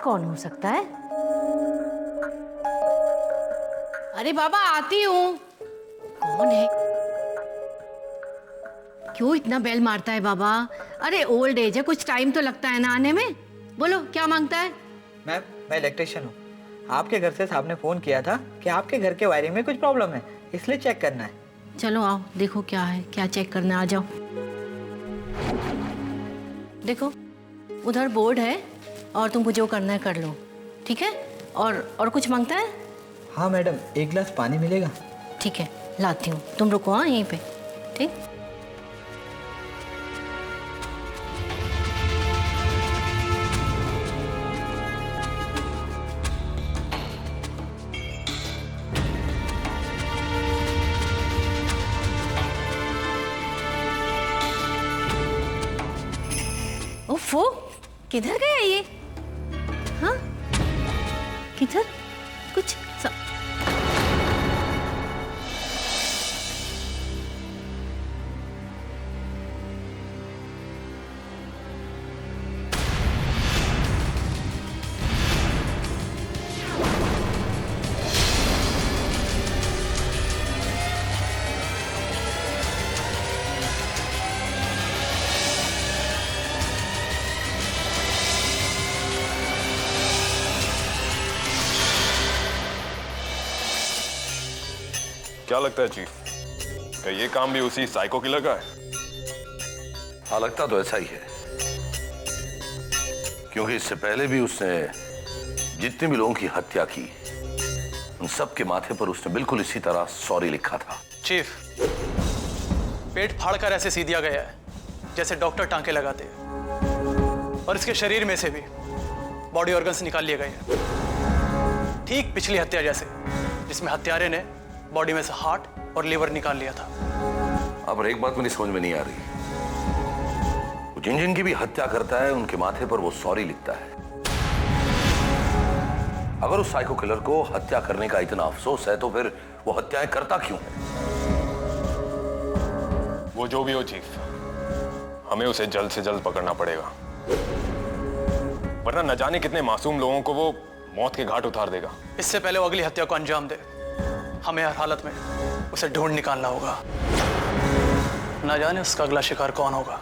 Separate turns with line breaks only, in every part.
कौन हो सकता है?
अरे बाबा आती हूँ। कौन है? क्यों इतना बेल मारता है बाबा? अरे ओल्ड एज है, कुछ टाइम तो लगता है ना आने में। बोलो क्या मांगता है?
मैम, मैं इलेक्ट्रिशियन हूँ। आपके घर से साहब ने फ़ोन किया था कि आपके घर के वायरिंग में कुछ प्रॉब्लम है, इसलिए चेक करना है।
चलो आओ देखो क्या है, क्या चेक करना है, आ जाओ। देखो उधर बोर्ड है और तुमको जो करना है कर लो, ठीक है? और कुछ मांगता है?
हाँ मैडम, एक गिलास पानी मिलेगा?
ठीक है लाती हूँ, तुम रुको हाँ यहीं पे, ठीक? ओफो, किधर गया ये? हाँ किधर? कुछ
क्या लगता है चीफ, क्या ये काम भी उसी साइको किलर का है?
हाँ, लगता तो ऐसा ही है, क्योंकि इससे पहले भी उसने जितने भी लोगों की हत्या की, उन सब के माथे पर उसने बिल्कुल इसी तरह सॉरी लिखा था।
चीफ, पेट फाड़कर ऐसे सी दिया गया है जैसे डॉक्टर टांके लगाते हैं, और इसके शरीर में से भी बॉडी ऑर्गन्स निकाल लिए गए हैं, ठीक पिछली हत्या जैसे, जिसमें हत्यारे ने बॉडी में से हार्ट और लिवर निकाल लिया था।
अब एक बात मेरी समझ में नहीं आ रही, जिन जिन की भी हत्या करता है उनके माथे पर वो सॉरी लिखता है। अगर उस साइको किलर को हत्या करने का इतना अफसोस है तो फिर वो हत्याएं करता क्यों है?
वो जो भी हो चीफ, हमें उसे जल्द से जल्द पकड़ना पड़ेगा, वरना न जाने कितने मासूम लोगों को वो मौत के घाट उतार देगा।
इससे पहले वो अगली हत्या को अंजाम दे, हमें हर हालत में उसे ढूंढ निकालना होगा। ना जाने उसका अगला शिकार कौन होगा।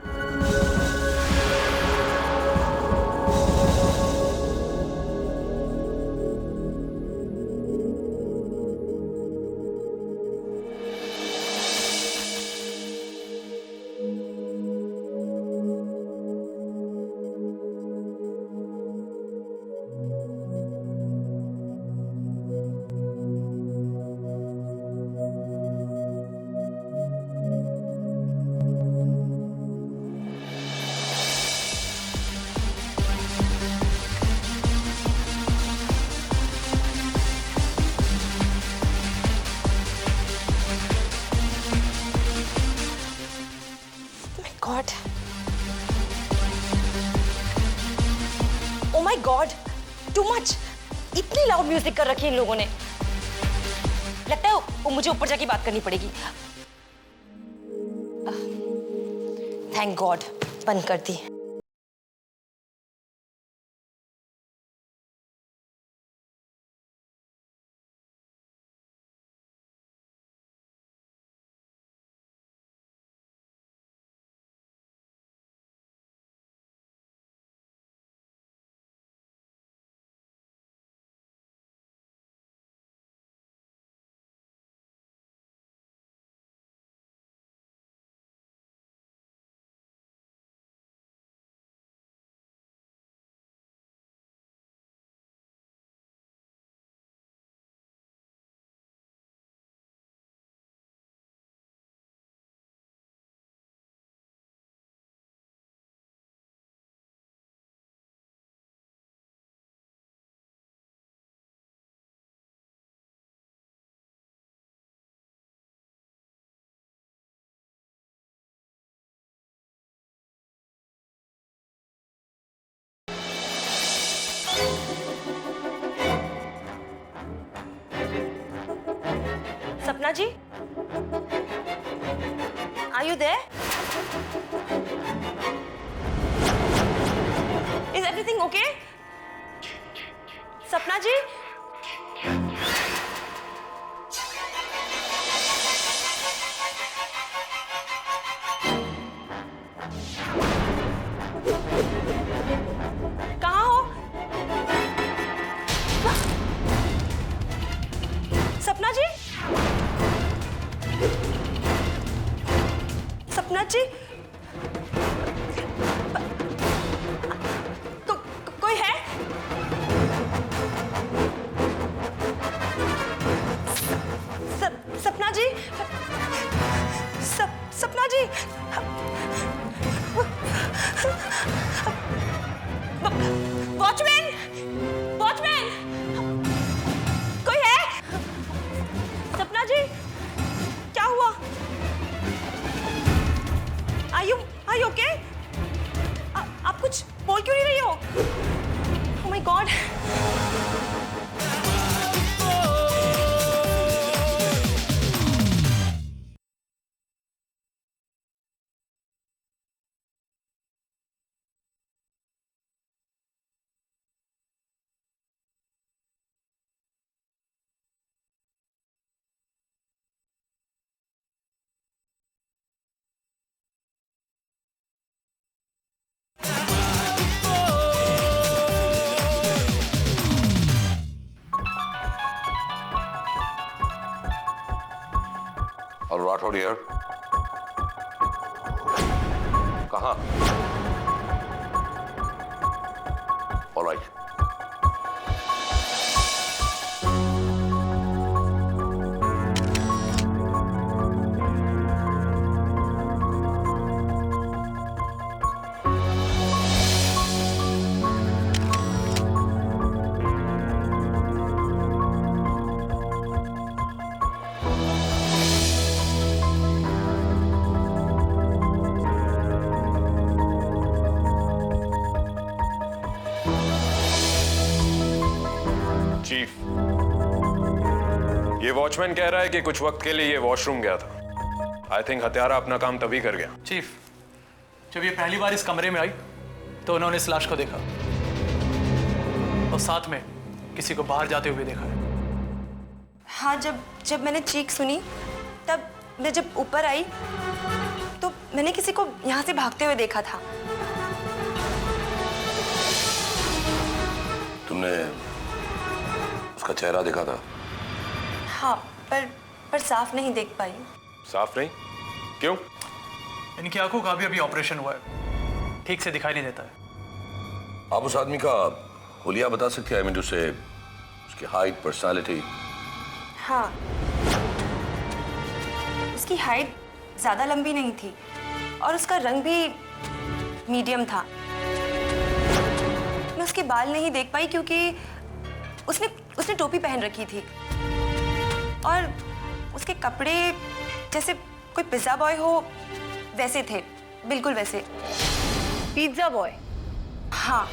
God, oh my God, too much. इतनी लाउड म्यूजिक कर रखी है इन लोगों ने। लगता है वो मुझे ऊपर जाके बात करनी पड़ेगी। थैंक गॉड बंद कर दी। Sapna ji, are you there? Is everything okay? Sapna ji, कहाँ हो? सपना जी, सपना जी, कोई है? सपना जी, सपना जी, वॉचमैन, वॉचमैन, कोई है? सपना जी, क्या हुआ? Are you okay? आप कुछ बोल क्यों नहीं रही हो? Oh my God!
और राठौड़ यार कहाँ? ऑलराइट।
चीफ, ये वॉचमैन कह रहा है कि कुछ वक्त के लिए ये वॉशरूम गया था। आई थिंक हत्यारा अपना काम तभी कर गया।
चीफ, जब ये पहली बार इस कमरे में आई तो उन्होंने इस लाश को देखा और साथ में किसी को बाहर जाते हुए देखा है।
हाँ, जब मैंने चीख सुनी तब मैं जब ऊपर आई तो मैंने किसी को यहाँ से भागते हुए देखा था।
तुमने उसका चेहरा देखा था?
हाँ, पर साफ नहीं देख पाई।
साफ नहीं? क्यों?
इनकी आंखों का भी अभी ऑपरेशन हुआ है, ठीक से दिखाई नहीं देता है।
आप उस आदमी का हुलिया बता सकते हैं? मिंटू से उसकी हाइट, पर्सनालिटी?
हाँ, उसकी हाइट ज्यादा लंबी नहीं थी और उसका रंग भी मीडियम था। मैं उसके बाल नहीं देख पाई क्योंकि उसने टोपी पहन रखी थी और उसके कपड़े जैसे कोई पिज्जा बॉय हो वैसे थे, बिल्कुल वैसे।
Pizza boy?
हाँ।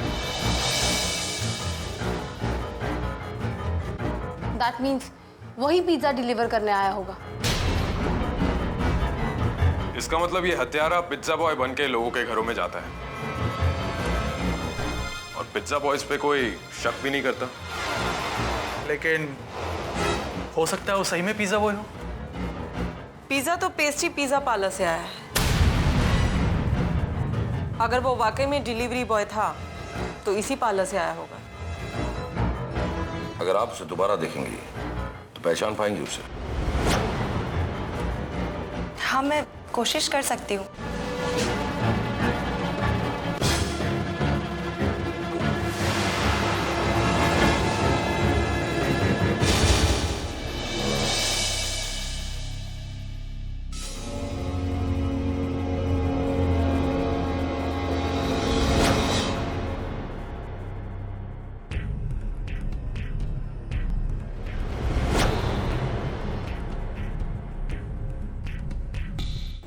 दैट मीन्स वही पिज्जा डिलीवर करने आया होगा।
इसका मतलब ये हत्यारा पिज्जा बॉय बन के लोगों के घरों में जाता है और पिज्जा बॉयज पे कोई शक भी नहीं करता।
लेकिन हो सकता है वो सही में पिज्जा बॉय हो।
पिज्जा तो पेस्ट्री पिज्जा पार्लर से आया है। अगर वो वाकई में डिलीवरी बॉय था तो इसी पार्लर से आया होगा।
अगर आप उसे दोबारा देखेंगी तो पहचान पाएंगी उसे?
हाँ, मैं कोशिश कर सकती हूँ।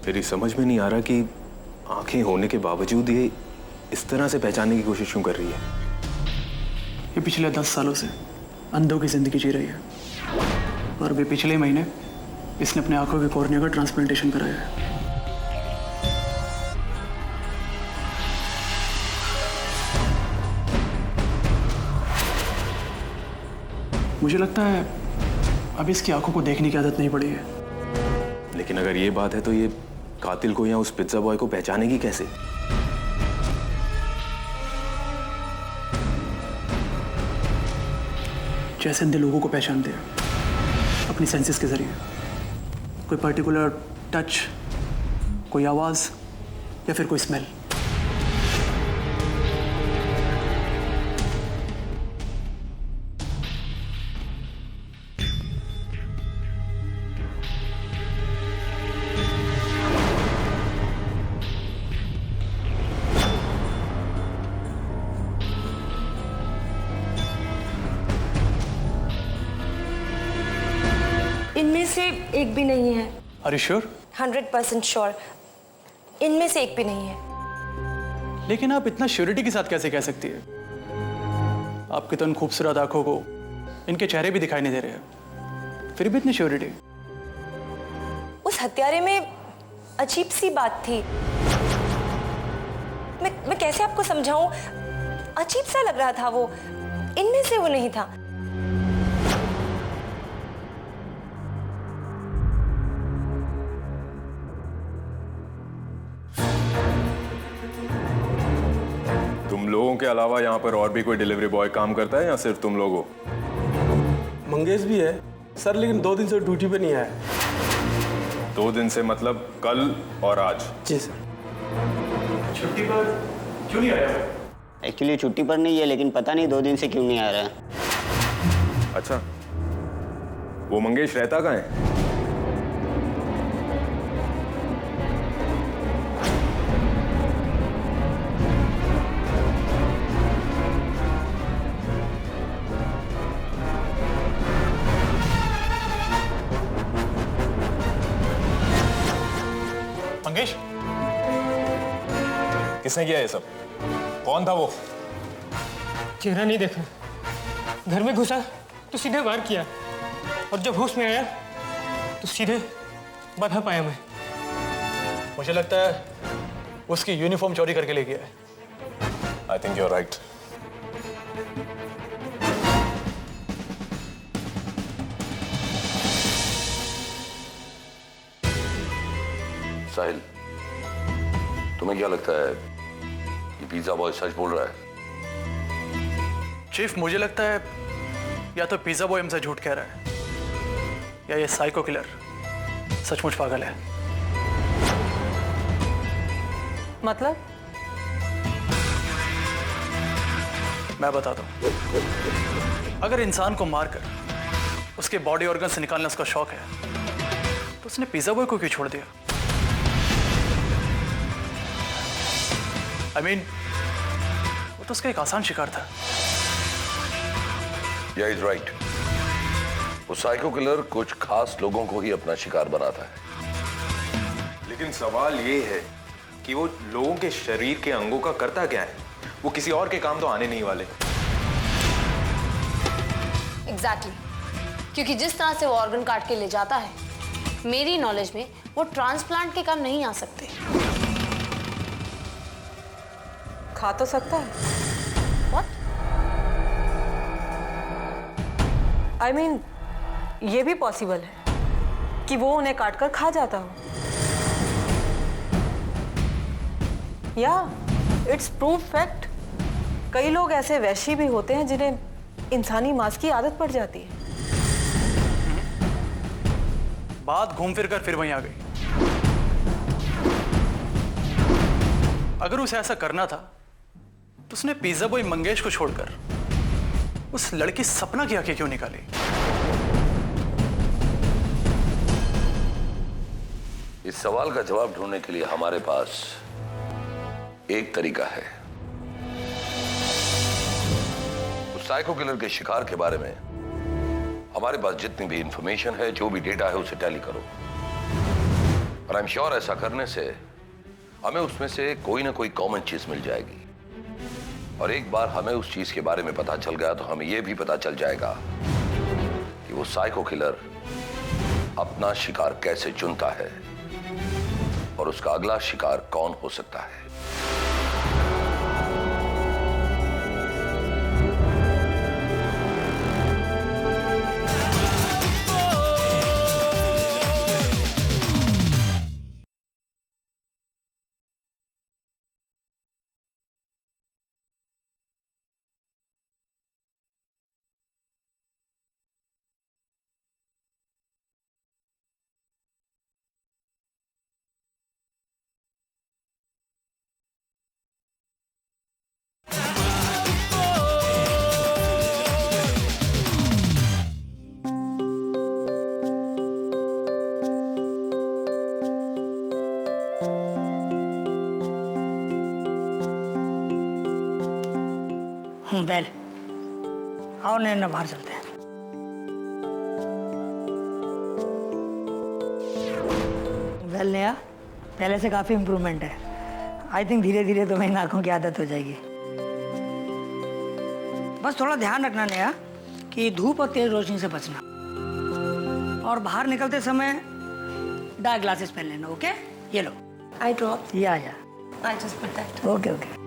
मेरी समझ में नहीं आ रहा कि आंखें होने के बावजूद ये इस तरह से पहचानने की कोशिश क्यों कर रही है।
ये पिछले 10 सालों से अंधों की जिंदगी जी रही है और अभी पिछले महीने इसने अपने आंखों के कॉर्निया का ट्रांसप्लांटेशन कराया है। मुझे लगता है अभी इसकी आंखों को देखने की आदत नहीं पड़ी है।
लेकिन अगर ये बात है तो ये कातिल को या उस पिज्जा बॉय को पहचानेगी कैसे?
जैसे अंधे लोगों को पहचानते हैं अपनी सेंसेस के जरिए, कोई पर्टिकुलर टच, कोई आवाज या फिर कोई स्मेल।
इनमें से एक भी नहीं है।
Are you sure?
100% श्योर, इनमें से एक भी नहीं है।
लेकिन आप इतना श्योरिटी के साथ कैसे कह सकती है? आपकी तो इन खूबसूरत आंखों को इनके चेहरे भी दिखाई नहीं दे रहे हैं, फिर भी इतनी श्योरिटी।
उस हत्यारे में अजीब सी बात थी। मैं कैसे आपको समझाऊं? अजीब सा लग रहा था वो, इनमें से वो नहीं था।
तुम लोगों के अलावा यहाँ पर और भी कोई डिलीवरी बॉय काम करता है या सिर्फ तुम लोग हो?
मंगेश भी है सर, लेकिन 2 दिन से ड्यूटी पे नहीं आया।
2 दिन से मतलब कल और आज?
जी सर।
छुट्टी पर क्यों नहीं आया?
एक्चुअली छुट्टी पर नहीं है, लेकिन पता नहीं 2 दिन से क्यों नहीं आ रहा है।
अच्छा, वो मंगेश रहता कहाँ है?
मंगेश,
किसने किया ये सब? कौन था वो?
चेहरा नहीं देखा, घर में घुसा तो सीधे वार किया, और जब होश में आया तो सीधे बधा पाया मैं।
मुझे लगता है उसकी यूनिफॉर्म चोरी करके ले गया है।
I think you are right.
Sahil, तुम्हें क्या लगता है ये पिज्जा बॉय सच बोल रहा है?
चीफ, मुझे लगता है या तो पिज्जा बॉय हमसे झूठ कह रहा है या ये साइको किलर सचमुच पागल है।
मतलब?
मैं बताता हूं। अगर इंसान को मारकर उसके बॉडी ऑर्गन से निकालना उसका शौक है तो उसने पिज्जा बॉय को क्यों छोड़ दिया? I mean, वो तो उसका एक आसान शिकार था।
Yeah, he's right. वो साइको किलर कुछ खास लोगों को ही अपना शिकार बनाता है।
लेकिन सवाल ये है कि वो लोगों के शरीर के अंगों का करता क्या है? वो किसी और के काम तो आने नहीं वाले।
एग्जैक्टली, क्योंकि जिस तरह से वो ऑर्गन काट के ले जाता है, मेरी नॉलेज में वो ट्रांसप्लांट के काम नहीं आ सकते।
खा तो सकता है।
What?
I mean, ये भी पॉसिबल है कि वो उन्हें काटकर खा जाता हो। या इट्स प्रूफ फैक्ट। कई लोग ऐसे वैशी भी होते हैं जिन्हें इंसानी मांस की आदत पड़ जाती है।
बात घूम फिर कर फिर वहीं आ गई। अगर उसे ऐसा करना था तो उसने पिज्जा बॉय मंगेश को छोड़कर उस लड़की सपना की आंखें क्यों निकाली?
इस सवाल का जवाब ढूंढने के लिए हमारे पास एक तरीका है। उस साइको किलर के शिकार के बारे में हमारे पास जितनी भी इंफॉर्मेशन है, जो भी डेटा है, उसे टैली करो। और आई एम श्योर ऐसा करने से हमें उसमें से कोई ना कोई कॉमन चीज मिल जाएगी। और एक बार हमें उस चीज के बारे में पता चल गया तो हमें यह भी पता चल जाएगा कि वो साइको किलर अपना शिकार कैसे चुनता है और उसका अगला शिकार कौन हो सकता है।
वेल, आओ नैना बाहर चलते हैं। वेल नया, पहले से काफ़ी इम्प्रूवमेंट है। आई थिंक धीरे धीरे तुम्हें इन आँखों की आदत हो जाएगी। बस थोड़ा ध्यान रखना नया कि धूप और तेज रोशनी से बचना, और बाहर निकलते समय डार्क ग्लासेस पहन लेना। ओके, ये लो।
आई ड्रॉप।
या
I just put that.
Okay okay.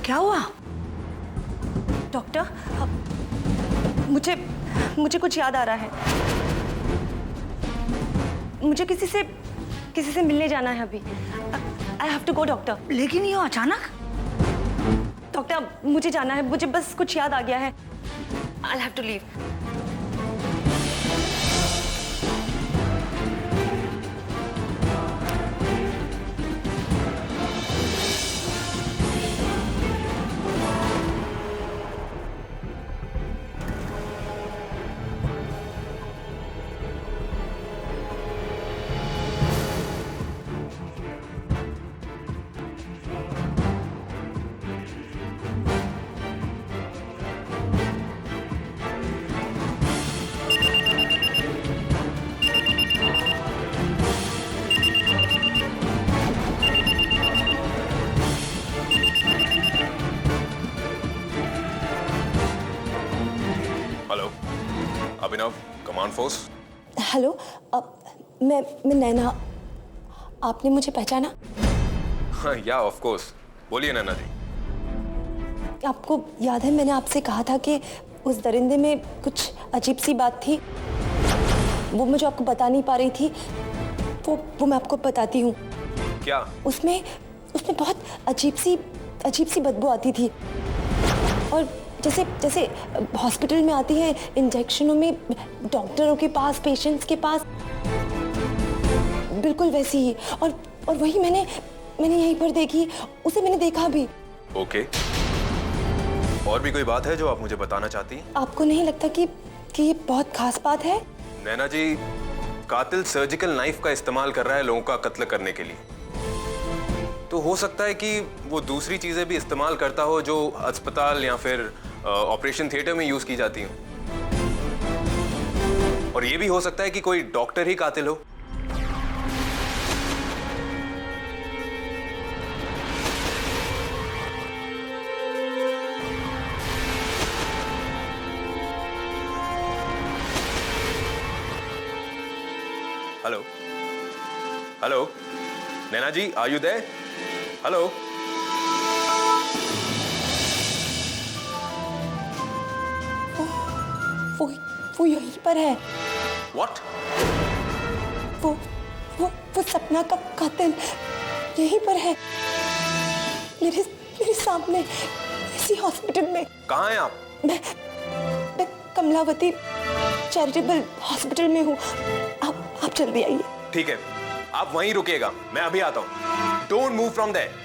क्या हुआ?
डॉक्टर, मुझे कुछ याद आ रहा है। मुझे किसी से मिलने जाना है अभी। I have to go doctor.
लेकिन ये अचानक?
डॉक्टर, मुझे जाना है, मुझे बस कुछ याद आ गया है। I have to leave.
Abhinav, command force.
Hello, मैं नैना। आपने मुझे पहचाना?
हाँ, या ऑफ कोर्स। बोलिए नैना जी।
आपको याद है मैंने आपसे कहा था कि उस दरिंदे में कुछ अजीब सी बात थी, वो मुझे आपको बता नहीं पा रही थी। वो मैं आपको बताती हूँ।
क्या?
उसमें बहुत अजीब सी बदबू आती थी, और जैसे हॉस्पिटल में आती है इंजेक्शनों में, डॉक्टरों के पास, पेशेंट्स के पास, बिल्कुल वैसी ही। और वही मैंने यहीं पर देखी, उसे मैंने देखा भी।
ओके, और भी कोई बात है जो आप मुझे बताना चाहती हैं?
आपको नहीं लगता कि ये बहुत खास बात है?
नैना जी, कातिल सर्जिकल नाइफ का इस्तेमाल कर रहा है लोगों का कत्ल करने के लिए, तो हो सकता है कि वो दूसरी चीजें भी इस्तेमाल करता हो जो अस्पताल या फिर ऑपरेशन थिएटर में यूज की जाती हो। और ये भी हो सकता है कि कोई डॉक्टर ही कातिल हो। Hello hello, Naina ji, are you there? Hello.
वो यहीं पर है।
What?
वो सपना का कातिल यहीं पर है, मेरे सामने, इसी हॉस्पिटल में।
कहाँ हैं आप?
मैं कमलावती चैरिटेबल हॉस्पिटल में हूँ। आप जल्दी आइए।
ठीक है, आप वहीं रुकिएगा, मैं अभी आता हूँ। Don't move from there.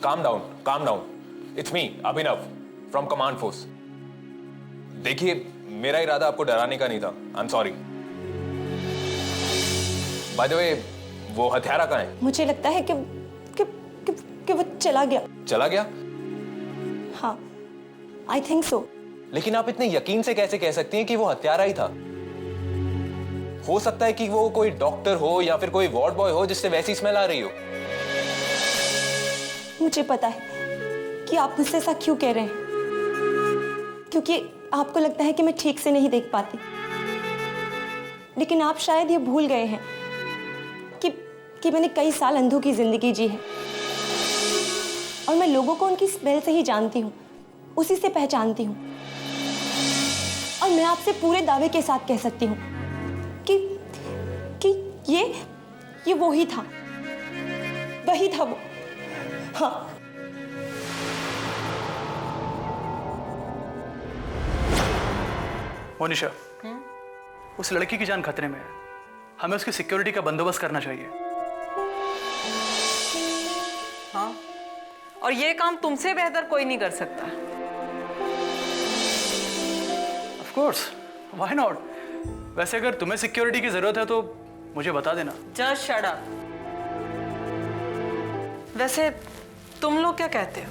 calm down. It's me, Abhinav, from Command Force. देखिए, मेरा इरादा आपको डराने का नहीं था. I'm sorry. By the way, वो हत्यारा कहाँ है?
मुझे लगता है कि वो चला गया.
चला गया?
हाँ, I think so.
लेकिन आप इतने यकीन से कैसे कह सकती हैं कि वो हत्यारा ही था? हो सकता है कि वो कोई डॉक्टर हो या फिर कोई वार्ड बॉय हो जिससे वैसी स्मेल आ रही हो.
मुझे पता है कि आप मुझसे ऐसा क्यों कह रहे हैं, क्योंकि आपको लगता है कि मैं ठीक से नहीं देख पाती. लेकिन आप शायद ये भूल गए हैं कि मैंने कई साल अंधों की जिंदगी जी है और मैं लोगों को उनकी स्मेल से ही जानती हूँ, उसी से पहचानती हूँ. और मैं आपसे पूरे दावे के साथ कह सकती हूँ कि ये वही था वो. हाँ.
मोनिशा, उस लड़की की जान खतरे में है. हमें उसकी सिक्योरिटी का बंदोबस्त करना चाहिए.
हाँ, और ये काम तुमसे बेहतर कोई नहीं कर सकता.
Of course, why not. वैसे अगर तुम्हें सिक्योरिटी की जरूरत है तो मुझे बता देना.
Just shut up. वैसे तुम लोग क्या कहते हो?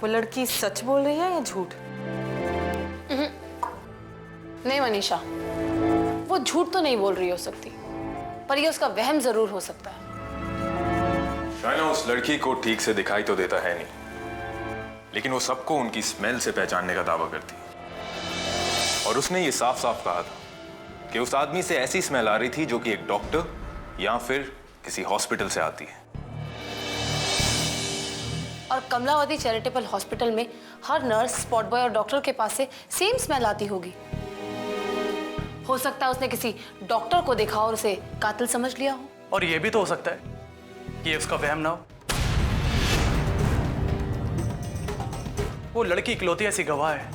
वो लड़की सच बोल रही है या झूठ?
नहीं मनीषा, वो झूठ तो नहीं बोल रही हो सकती, पर ये उसका वहम जरूर हो सकता है.
शायना उस लड़की को ठीक से दिखाई तो देता है नहीं, लेकिन वो सबको उनकी स्मेल से पहचानने का दावा करती है. और उसने ये साफ साफ कहा था कि उस आदमी से ऐसी स्मेल आ रही थी जो कि एक डॉक्टर या फिर किसी हॉस्पिटल से आती है.
और कमलावती चैरिटेबल हॉस्पिटल में हर नर्स, स्पॉट बॉय और डॉक्टर के पास से सेम स्मेल आती होगी. हो सकता है उसने किसी डॉक्टर को देखा और उसे कातिल समझ लिया हो.
और ये भी तो हो सकता है कि ये उसका वहम ना हो. वो लड़की इकलौती ऐसी गवाह है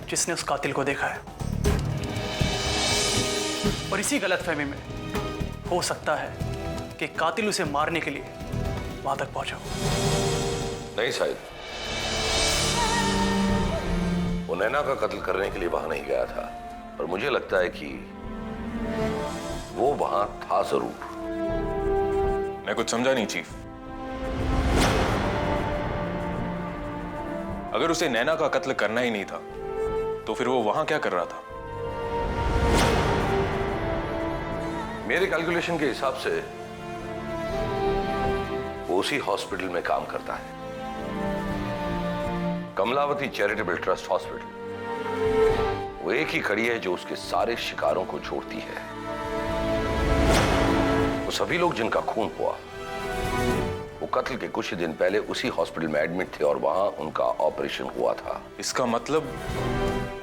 जिसने उस कातिल को देखा है. और इसी गलतफहमी में हो सकता है कि कातिल उसे मारने के लिए वहां तक पहुंचा.
नहीं शायद, वो नैना का कत्ल करने के लिए वहां नहीं गया था, पर मुझे लगता है कि वो वहां था जरूर.
मैं कुछ समझा नहीं चीफ. अगर उसे नैना का कत्ल करना ही नहीं था तो फिर वो वहां क्या कर रहा था?
मेरे कैलकुलेशन के हिसाब से वो उसी हॉस्पिटल में काम करता है, कमलावती चैरिटेबल ट्रस्ट हॉस्पिटल. वो एक ही खड़ी है जो उसके सारे शिकारों को छोड़ती है. वो सभी लोग जिनका खून हुआ वो कत्ल के कुछ ही दिन पहले उसी हॉस्पिटल में एडमिट थे और वहां उनका ऑपरेशन हुआ था.
इसका मतलब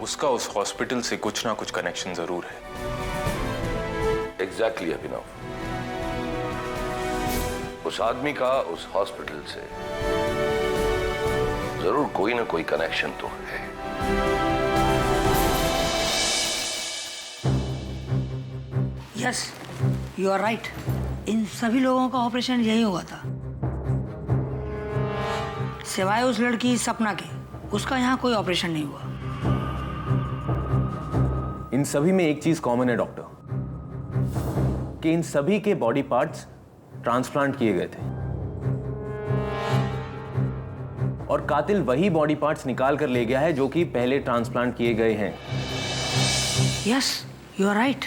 उसका उस हॉस्पिटल से कुछ ना कुछ कनेक्शन जरूर है.
एग्जैक्टली अभिनव. उस आदमी का उस हॉस्पिटल से जरूर कोई ना कोई कनेक्शन तो है.
Yes, you are right. इन सभी लोगों का ऑपरेशन यही हुआ था, सिवाय उस लड़की सपना के. उसका यहाँ कोई ऑपरेशन नहीं हुआ.
इन सभी में एक चीज कॉमन है डॉक्टर, कि इन सभी के बॉडी पार्ट्स ट्रांसप्लांट किए गए थे और कातिल वही बॉडी पार्ट्स निकाल कर ले गया है जो कि पहले ट्रांसप्लांट किए गए हैं.
Yes, you are right.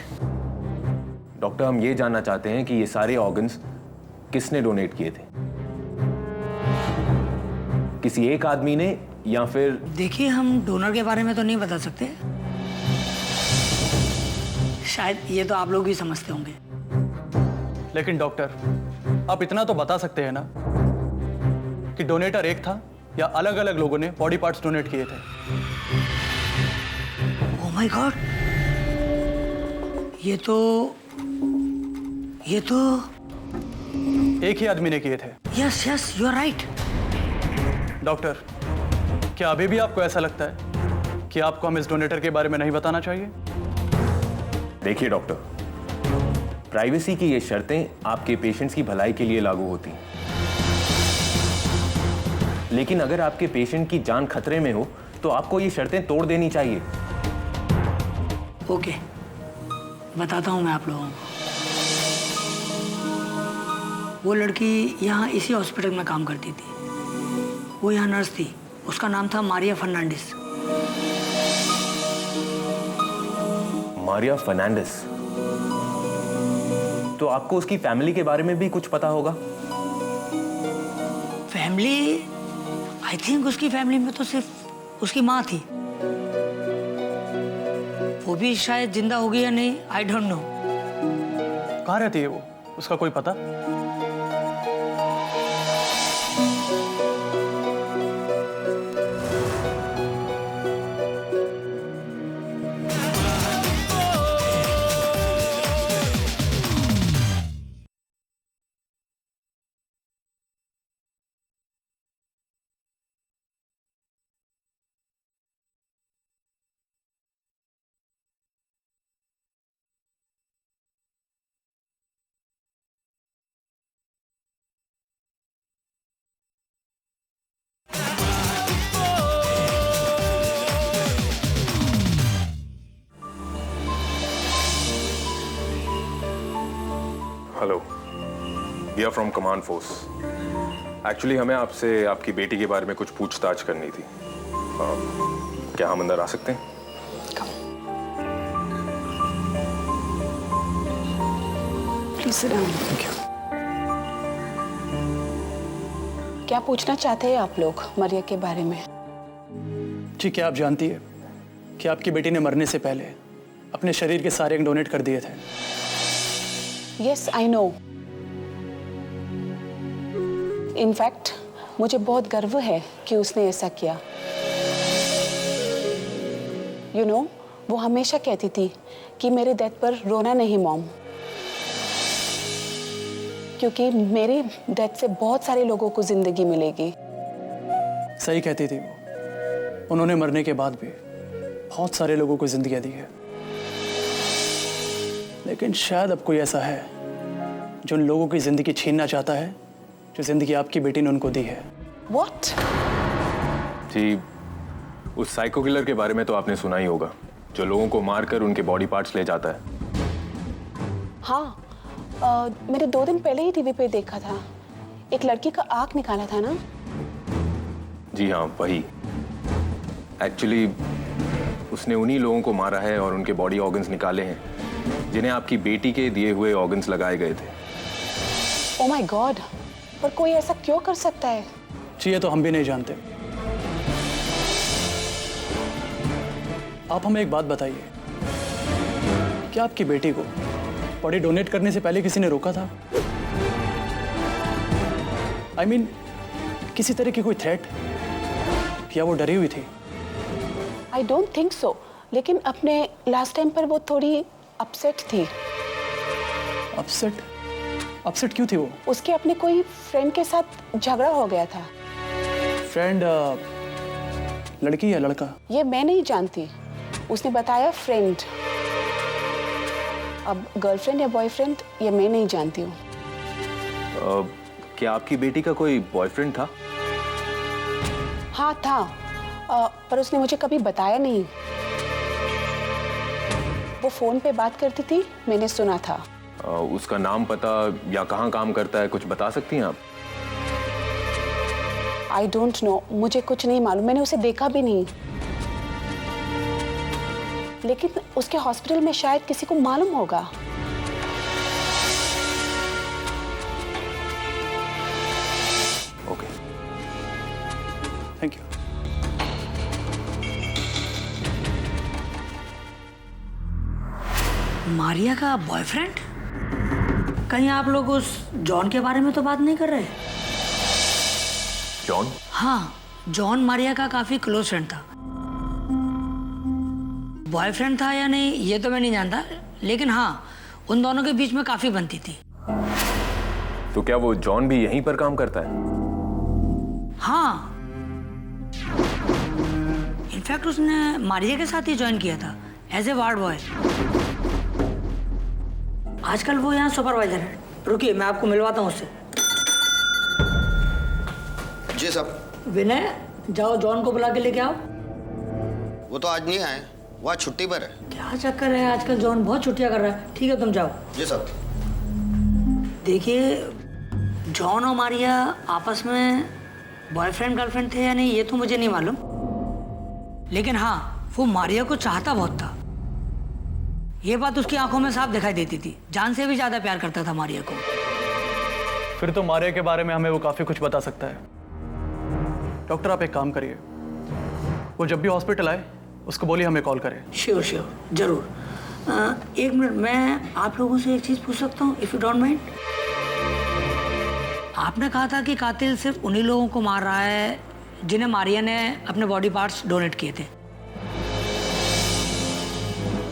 Doctor, हम ये जानना चाहते हैं कि ये सारे ऑर्गन्स किसने डोनेट किए थे? किसी एक आदमी ने या फिर?
देखिए, हम डोनर के बारे में तो नहीं बता सकते. शायद ये तो आप लोग भी समझते होंगे.
लेकिन डॉक्टर, आप इतना तो बता सकते हैं ना कि डोनेटर एक था या अलग अलग लोगों ने बॉडी पार्ट्स डोनेट किए थे.
ओह माय गॉड, ये तो
एक ही आदमी ने किए थे.
Yes yes, you are right.
Doctor, क्या अभी भी आपको ऐसा लगता है कि आपको हम इस डोनेटर के बारे में नहीं बताना चाहिए?
देखिए डॉक्टर, प्राइवेसी की ये शर्तें आपके पेशेंट्स की भलाई के लिए लागू होती हैं. लेकिन अगर आपके पेशेंट की जान खतरे में हो तो आपको ये शर्तें तोड़ देनी चाहिए।
ओके, बताता हूँ मैं आप लोगों को। वो लड़की यहाँ इसी हॉस्पिटल में काम करती थी। वो यहाँ नर्स थी। उसका नाम था मारिया फर्नांडिस।
मारिया फर्नांडिस? तो आपको उसकी फैमिली के बारे में भी कुछ पता होगा?
फैमिली? आई थिंक उसकी फैमिली में तो सिर्फ उसकी माँ थी। वो भी शायद जिंदा होगी या नहीं, आई डोंट नो।
कहाँ रहती है वो? उसका कोई पता?
Hello, we are from command force. Actually हमें आपसे आपकी बेटी के बारे में कुछ पूछताछ करनी थी। क्या हम अंदर आ सकते हैं?
Please sit down. क्या पूछना चाहते हैं आप लोग मारिया के बारे में?
जी, क्या आप जानती है कि आपकी बेटी ने मरने से पहले अपने शरीर के सारे अंग डोनेट कर दिए थे?
Yes, I know. इनफैक्ट मुझे बहुत गर्व है कि उसने ऐसा किया। यू नो, वो हमेशा कहती थी कि मेरे डेथ पर रोना नहीं मॉम, क्योंकि मेरी डेथ से बहुत सारे लोगों को जिंदगी मिलेगी।
सही कहती थी वो। उन्होंने मरने के बाद भी बहुत सारे लोगों को जिंदगी दी है, लेकिन शायद अब कोई ऐसा है जो उन लोगों की जिंदगी छीनना चाहता है जो जिंदगी आपकी बेटी ने उनको दी है।
What?
जी, उस साइको किलर के बारे में तो आपने सुना ही होगा, जो लोगों को मारकर उनके बॉडी पार्ट्स ले जाता है।
हाँ, मैंने 2 दिन पहले ही टीवी पे देखा था। एक लड़की का आँख निकाला था ना?
जी हाँ, वही। एक्चुअली उसने उन्हीं लोगों को मारा है और उनके बॉडी ऑर्गन्स निकाले हैं जिन्हें आपकी बेटी के दिए हुए ऑर्गन्स लगाए गए थे।
ओह माय गॉड, पर कोई ऐसा क्यों कर सकता है?
जी, ये तो हम भी नहीं जानते। आप हमें एक बात बताइए, क्या आपकी बेटी को बॉडी डोनेट करने से पहले किसी ने रोका था? आई मीन, किसी तरह की कोई थ्रेट, या वो डरी हुई थी?
आई डोंट थिंक सो, लेकिन अपने लास्ट टाइम पर वो थोड़ी अपसेट थी।
अपसेट? अपसेट क्यों थी वो?
उसके अपने कोई फ्रेंड के साथ झगड़ा हो गया था।
फ्रेंड? लड़की या लड़का?
ये मैं नहीं जानती, उसने बताया फ्रेंड। अब गर्लफ्रेंड या बॉयफ्रेंड ये मैं नहीं जानती हूँ।
क्या आपकी बेटी का कोई बॉयफ्रेंड था?
हाँ था, पर उसने मुझे कभी बताया नहीं। वो फोन पे बात करती थी, मैंने सुना था।
उसका नाम, पता या कहाँ काम करता है, कुछ बता सकती हैं आप?
आई डोंट नो, मुझे कुछ नहीं मालूम, मैंने उसे देखा भी नहीं। लेकिन उसके हॉस्पिटल में शायद किसी को मालूम होगा।
Okay,
thank you.
मारिया का बॉयफ्रेंड? कहीं आप लोग उस जॉन के बारे में तो बात नहीं कर रहे?
जॉन?
हाँ, जॉन मारिया का काफी क्लोज फ्रेंड था। बॉयफ्रेंड था या नहीं ये तो मैं नहीं जानता, लेकिन हाँ, उन दोनों के बीच में काफी बनती थी।
तो क्या वो जॉन भी यहीं पर काम करता है?
हाँ, इनफैक्ट उसने मारिया के साथ ही ज्वाइन किया था एज ए वार्ड बॉय। आजकल वो यहाँ सुपरवाइजर है। रुकिए, मैं आपको मिलवाता हूँ उससे।
जी साहब।
विनय, जाओ जॉन को बुला के लेके आओ।
वो तो आज नहीं आए, वो आज छुट्टी पर है।
क्या चक्कर है आजकल, जॉन बहुत छुट्टियां कर रहा है। ठीक है तुम जाओ।
जी सर।
देखिए, जॉन और मारिया आपस में बॉयफ्रेंड गर्लफ्रेंड थे या नहीं ये तो मुझे नहीं मालूम, लेकिन हाँ वो मारिया को चाहता बहुत था। ये बात उसकी आंखों में साफ दिखाई देती थी। जान से भी ज्यादा प्यार करता था मारिया को।
फिर तो मारिया के बारे में हमें वो काफी कुछ बता सकता है। डॉक्टर आप एक काम करिए, वो जब भी हॉस्पिटल आए उसको बोलिए हमें कॉल करे।
श्योर श्योर, जरूर। एक मिनट, मैं आप लोगों से एक चीज पूछ सकता हूँ, इफ यू डोंट माइंड? आपने कहा था कि कातिल सिर्फ उन्हीं लोगों को मार रहा है जिन्हें मारिया ने अपने बॉडी पार्ट्स डोनेट किए थे।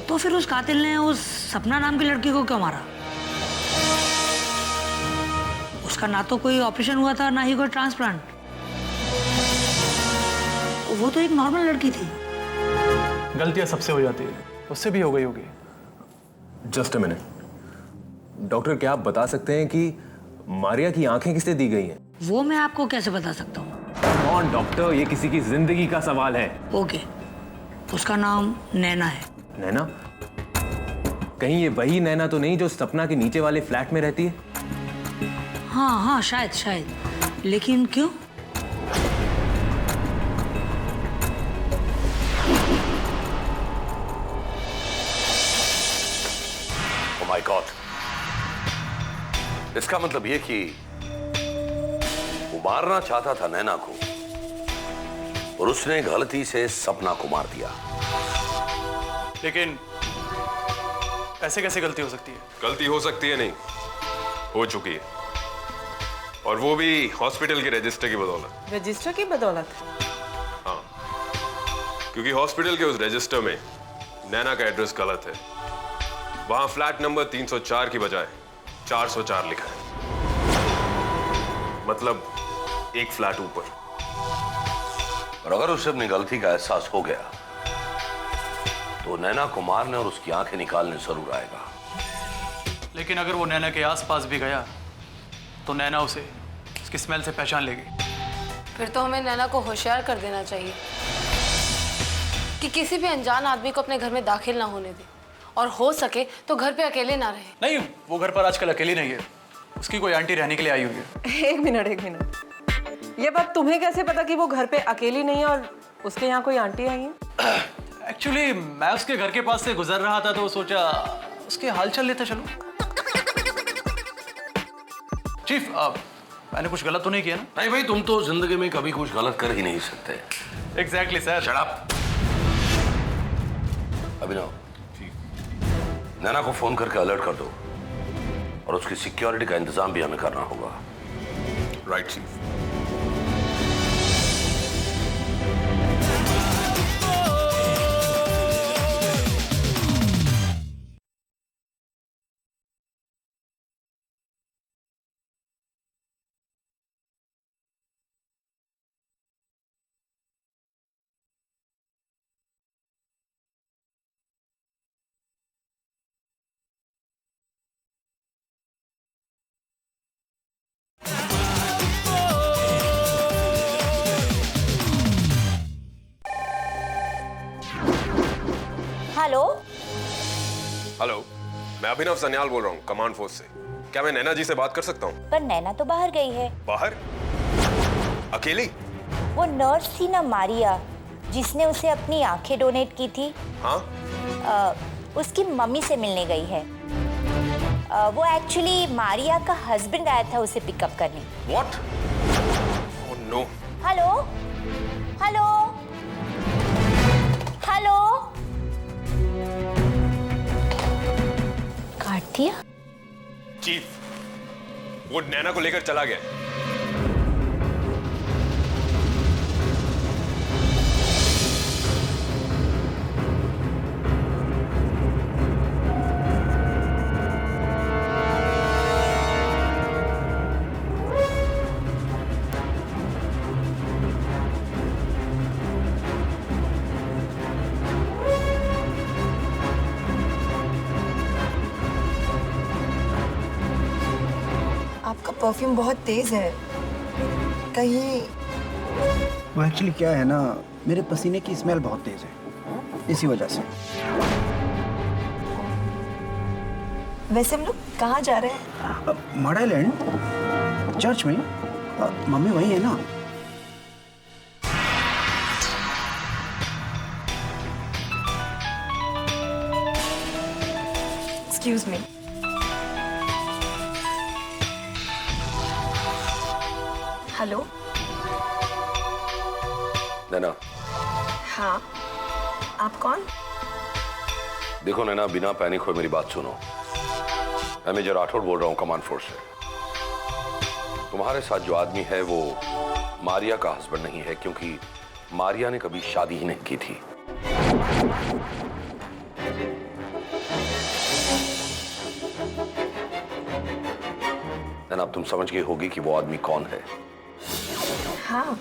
तो फिर उस कातिल ने उस सपना नाम की लड़की को क्यों मारा? उसका ना तो कोई ऑपरेशन हुआ था ना ही कोई ट्रांसप्लांट। वो तो एक नॉर्मल लड़की थी।
गलतियां सबसे हो जाती है, उससे भी हो गई होगी।
जस्ट अ मिनट, डॉक्टर क्या आप बता सकते हैं कि मारिया की आंखें किससे दी गई हैं?
वो मैं आपको कैसे बता सकता हूँ?
कौन डॉक्टर, ये किसी की जिंदगी का सवाल है।
ओके, उसका नाम नैना है।
नैना? कहीं ये वही नैना तो नहीं जो सपना के नीचे वाले फ्लैट में रहती है?
हाँ हाँ, शायद। लेकिन क्यों?
Oh my God! इसका मतलब ये कि वो मारना चाहता था नैना को और उसने गलती से सपना को मार दिया।
लेकिन ऐसे कैसे गलती हो सकती है?
गलती हो सकती है नहीं, हो चुकी है, और वो भी हॉस्पिटल के रजिस्टर की बदौलत।
रजिस्टर की बदौलत?
हाँ, क्योंकि हॉस्पिटल के उस रजिस्टर में नैना का एड्रेस गलत है। वहां फ्लैट नंबर 304 की बजाय 404 लिखा है, मतलब एक फ्लैट ऊपर।
और अगर उसे अपनी गलती का एहसास हो गया तो नैना को मारने और उसकी आंखें निकालने जरूर आएगा।
लेकिन अगर वो नैना के आसपास भी गया तो नैना उसे उसकी स्मेल से पहचान लेगी।
फिर तो हमें नैना को होशियार कर देना चाहिए कि किसी भी अनजान आदमी को अपने घर में दाखिल ना होने दे, और हो सके तो घर पे अकेले ना रहे।
नहीं, वो घर पर आजकल अकेली नहीं है, उसकी कोई आंटी रहने के लिए आई हुई है।
एक मिनट, ये बात तुम्हें कैसे पता कि वो घर पे अकेली नहीं है और उसके यहाँ कोई आंटी आई है?
एक्चुअली मैं उसके घर के पास से गुजर रहा था तो सोचा उसके हालचाल लेते चलो। चीफ, मैंने कुछ गलत तो नहीं किया ना?
नहीं भाई, तुम तो जिंदगी में कभी कुछ गलत कर ही नहीं सकते।
Exactly sir.
Shut up. Abhinav, Naina को फोन करके अलर्ट कर दो और उसकी सिक्योरिटी का इंतजाम भी हमें करना होगा।
Right chief. हेलो, मैं अभिनव सन्याल बोल रहा हूँ कमांड फोर्स से। क्या मैं नैना जी से बात कर सकता हूँ?
पर नैना तो बाहर गई है।
बाहर? अकेली?
वो नर्स थी ना मारिया, जिसने उसे अपनी आंखें डोनेट की थी।
हाँ?
उसकी मम्मी से मिलने गई है। वो एक्चुअली मारिया का हस्बैंड आया था उसे पिकअप करने।
What? Oh no.
Hello hello hello, काट दिया?
चीफ, वो नैना को लेकर चला गया।
आपका परफ्यूम बहुत तेज है, कहीं
वो एक्चुअली क्या है ना, मेरे पसीने की स्मेल बहुत तेज है, इसी वजह से।
वैसे हम लोग कहाँ जा रहे हैं?
मॉडलैंड चर्च में। मम्मी वही है ना?
Excuse me. हेलो।
नैना।
हाँ, आप कौन?
देखो नैना, बिना पैनिक हो मेरी बात सुनो। मैं मेजर राठौड़ बोल रहा हूँ कमांड फोर्स से। तुम्हारे साथ जो आदमी है वो मारिया का हस्बैंड नहीं है, क्योंकि मारिया ने कभी शादी ही नहीं की थी। अब तुम समझ गई होगी कि वो आदमी कौन है।
हाँ।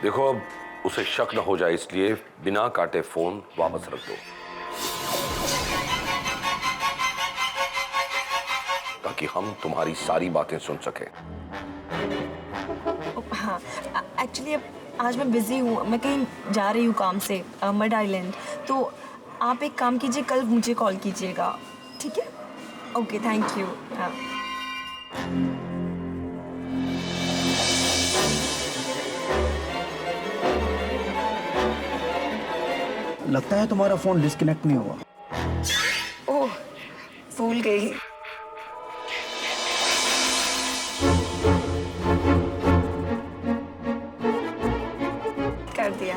देखो, अब उसे शक न हो जाए इसलिए बिना काटे फोन वापस रख दो, ताकि हम तुम्हारी सारी बातें सुन सके।
हाँ, एक्चुअली अब आज मैं बिजी हूँ, मैं कहीं जा रही हूँ काम से, मड आइलैंड। तो आप एक काम कीजिए, कल मुझे कॉल कीजिएगा, ठीक है? Okay, thank you.
लगता है तुम्हारा फोन डिस्कनेक्ट नहीं हुआ।
ओह, भूल गई। कर दिया।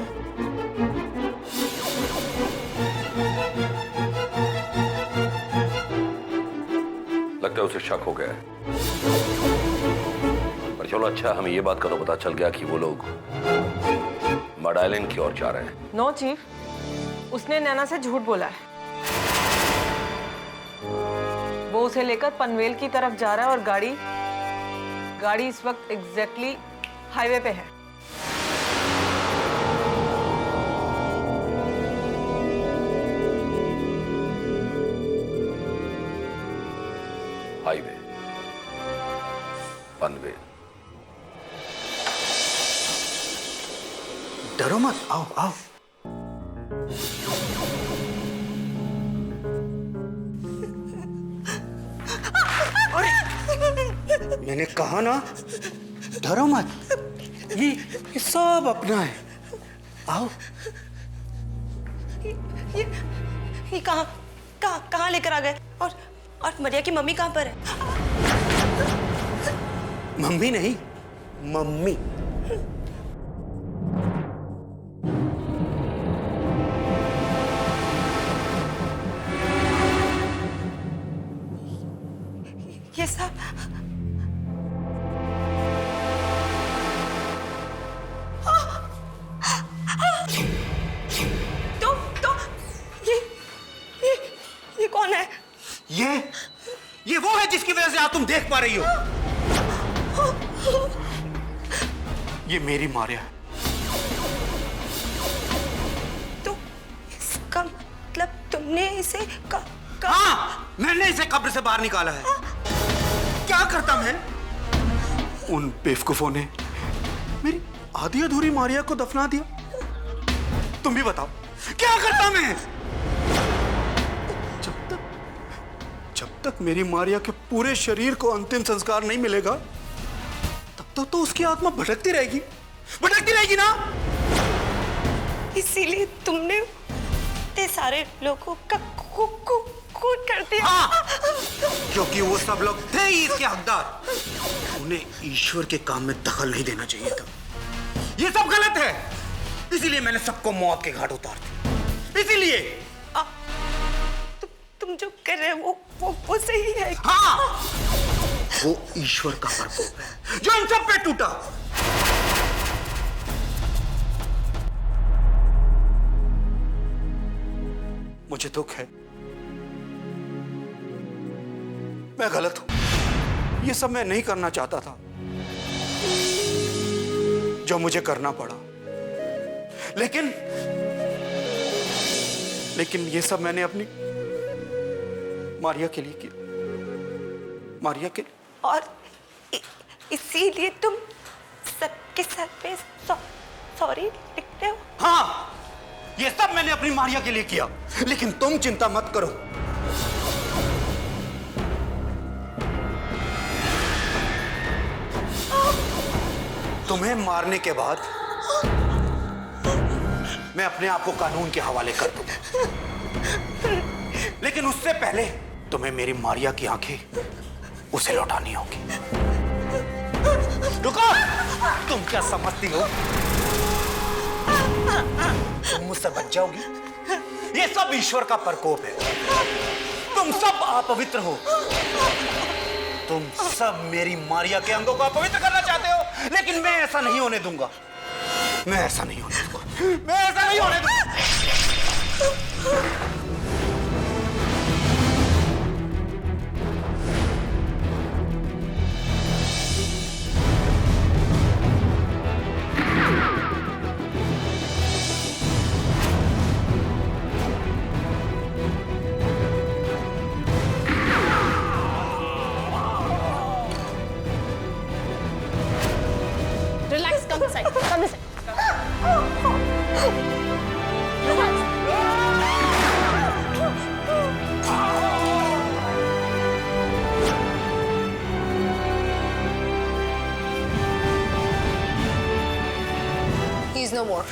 लगता है उसे शक हो गया है। पर चलो अच्छा, हमें ये बात का तो पता चल गया कि वो लोग मड आइलैंड की ओर जा रहे हैं।
नो चीफ, उसने नैना से झूठ बोला है। वो उसे लेकर पनवेल की तरफ जा रहा है और गाड़ी इस वक्त एग्जैक्टली हाईवे पे है।
हाईवे, पनवेल।
डरो मत, आओ आओ। मैंने कहा ना, डरो मत। ये सब अपना है। आओ।
ये कहाँ लेकर आ गए? और मरिया की मम्मी कहाँ पर है?
मम्मी नहीं, मम्मी।
ये सब तो ये कौन है?
ये वो है जिसकी वजह से आप तुम देख पा रही हो। ये मेरी मारिया है।
तो इसका मतलब तुमने इसे
हाँ, मैंने इसे कब्र से बाहर निकाला है। क्या करता मैं? उन बेवकूफों ने मेरी आधी अधूरी मारिया को दफना दिया। तुम भी बताओ, क्या करता मैं? जब तक मेरी मारिया के पूरे शरीर को अंतिम संस्कार नहीं मिलेगा, तब तक तो उसकी आत्मा भटकती रहेगी ना।
इसीलिए तुमने इतने सारे लोगों का खून कर दिया।
हाँ, क्योंकि वो सब लोग थे ही इसके हकदार। उन्हें ईश्वर के काम में दखल नहीं देना चाहिए था। ये सब गलत है, इसीलिए मैंने सबको मौत के घाट उतार दिया। इसीलिए
तुम जो कर रहे हो वो सही है।
हाँ, वो ईश्वर का प्रकोप है जो इन सब पे टूटा। मुझे दुख है, मैं गलत हूं। ये सब मैं नहीं करना चाहता था, जो मुझे करना पड़ा। लेकिन ये सब मैंने अपनी मारिया के लिए किया। मारिया के लिए।
और इसीलिए तुम आपके सर पे सॉरी लिखते हो?
हाँ, ये सब मैंने अपनी मारिया के लिए किया, लेकिन तुम चिंता मत करो। तुम्हें मारने के बाद मैं अपने आप को कानून के हवाले कर दूंगा, लेकिन उससे पहले तुम्हें मेरी मारिया की आंखें उसे लौटानी होगी। रुको! तुम क्या समझती हो तुम मुझसे बच जाओगी? ये सब ईश्वर का प्रकोप है। तुम सब अपवित्र हो। तुम सब मेरी मारिया के अंगों को अपवित्र करना चाहते हो, लेकिन मैं ऐसा नहीं होने दूंगा। मैं ऐसा नहीं होने दूंगा। मैं ऐसा नहीं होने दूंगा।
Relax, come this side. Come this side. Relax. He's no more.